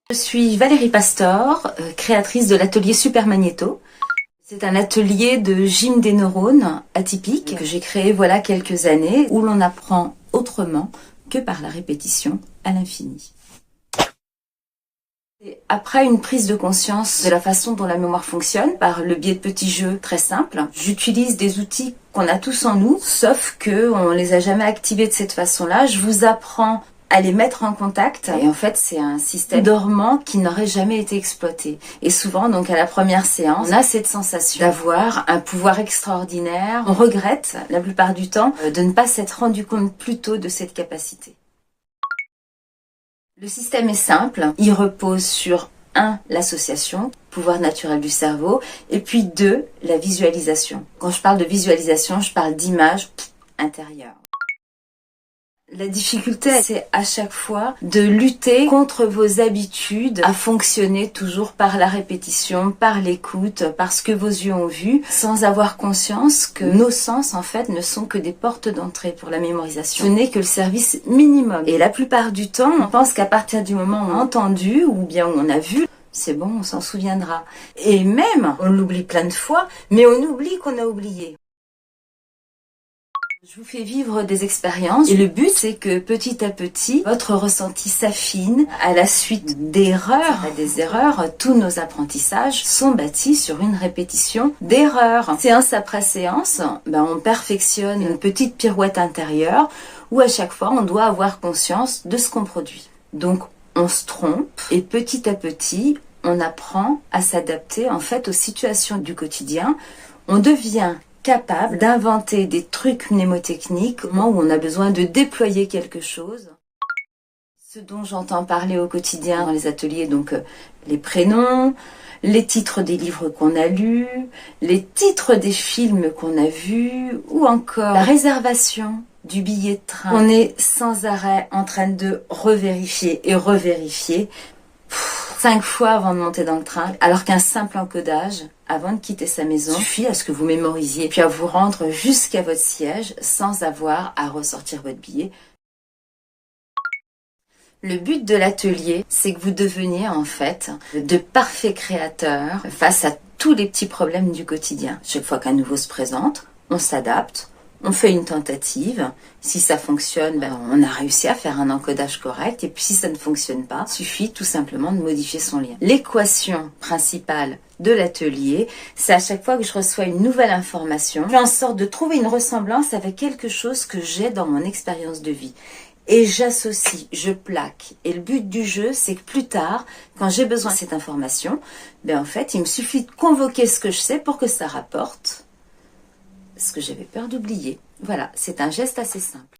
Je suis Valérie Pastor, créatrice de l'atelier Super Magnéto. C'est un atelier de gym des neurones atypique que j'ai créé voilà quelques années où l'on apprend autrement que par la répétition à l'infini. Après une prise de conscience de la façon dont la mémoire fonctionne, par le biais de petits jeux très simples, j'utilise des outils qu'on a tous en nous, sauf qu'on ne les a jamais activés de cette façon-là. Je vous apprends à les mettre en contact. Et en fait, c'est un système dormant qui n'aurait jamais été exploité. Et souvent, donc à la première séance, on a cette sensation d'avoir un pouvoir extraordinaire. On regrette, la plupart du temps, de ne pas s'être rendu compte plus tôt de cette capacité. Le système est simple, il repose sur 1. L'association, pouvoir naturel du cerveau, et puis 2. La visualisation. Quand je parle de visualisation, je parle d'image intérieure. La difficulté, c'est à chaque fois de lutter contre vos habitudes à fonctionner toujours par la répétition, par l'écoute, parce que vos yeux ont vu, sans avoir conscience que nos sens, en fait, ne sont que des portes d'entrée pour la mémorisation. Ce n'est que le service minimum. Et la plupart du temps, on pense qu'à partir du moment où on a entendu, ou bien où on a vu, c'est bon, on s'en souviendra. Et même, on l'oublie plein de fois, mais on oublie qu'on a oublié. Je vous fais vivre des expériences et le but c'est que petit à petit votre ressenti s'affine à la suite d'erreurs. Des erreurs, tous nos apprentissages sont bâtis sur une répétition d'erreurs. Séance après séance, on perfectionne une petite pirouette intérieure où à chaque fois on doit avoir conscience de ce qu'on produit. Donc on se trompe et petit à petit on apprend à s'adapter en fait aux situations du quotidien. On devient capable d'inventer des trucs mnémotechniques au moment où on a besoin de déployer quelque chose. Ce dont j'entends parler au quotidien dans les ateliers, donc les prénoms, les titres des livres qu'on a lus, les titres des films qu'on a vus, ou encore la réservation du billet de train. On est sans arrêt en train de revérifier et revérifier 5 fois avant de monter dans le train, alors qu'un simple encodage, avant de quitter sa maison, suffit à ce que vous mémorisiez, puis à vous rendre jusqu'à votre siège sans avoir à ressortir votre billet. Le but de l'atelier, c'est que vous deveniez en fait de parfaits créateurs face à tous les petits problèmes du quotidien. Chaque fois qu'un nouveau se présente, on s'adapte. On fait une tentative, si ça fonctionne, on a réussi à faire un encodage correct, et puis si ça ne fonctionne pas, il suffit tout simplement de modifier son lien. L'équation principale de l'atelier, c'est à chaque fois que je reçois une nouvelle information, je fais en sorte de trouver une ressemblance avec quelque chose que j'ai dans mon expérience de vie. Et j'associe, je plaque. Et le but du jeu, c'est que plus tard, quand j'ai besoin de cette information, en fait, il me suffit de convoquer ce que je sais pour que ça rapporte ce que j'avais peur d'oublier. Voilà, c'est un geste assez simple.